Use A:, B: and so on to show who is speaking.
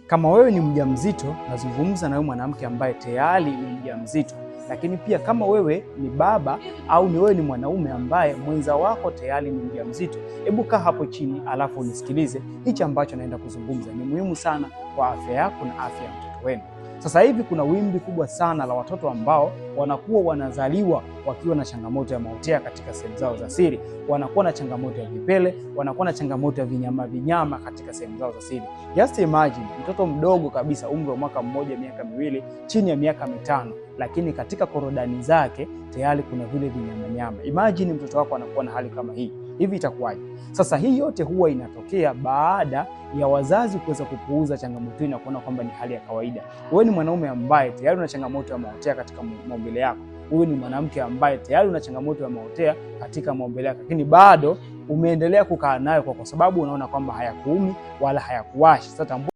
A: Kama wewe ni mjamzito, nazungumza na wewe mwanamke ambaye tayari ni mjamzito. Lakini pia kama wewe ni baba au wewe ni mwanaume ambaye mwenza wako tayari ni mjamzito, hebu kaa hapo chini alafu unisikilize. Hichi ambacho naenda kuzungumza ni muhimu sana kwa afya yako na afya ya mtoto wenu. Sasa hivi kuna wimbi kubwa sana la watoto ambao wanakuwa wanazaliwa wakiwa na changamoto ya maotea katika sehemu zao za siri, wanakuwa na changamoto ya vipele, wanakuwa na changamoto ya vinyama katika sehemu zao za siri. Just imagine mtoto mdogo kabisa, umri wa mwaka mmoja, miaka miwili, chini ya miaka mitano, lakini katika korodani zake tayari kuna vile vinyama. Imagine mtoto wako anakuwa na hali kama hii. Hivi itakuwaje? Sasa hii yote huwa inatokea baada ya wazazi kuweza kupuuza changamoto hii na kuona kwamba ni hali ya kawaida. Wewe ni mwanaume ambaye tayari una changamoto ya maotea katika maumbile yako. Wewe ni mwanamke ambaye tayari una changamoto ya maotea katika maumbile yako, lakini bado umeendelea kukaa nayo kwa sababu unaona kwamba hayakuumi wala hayakuwashi. Sasa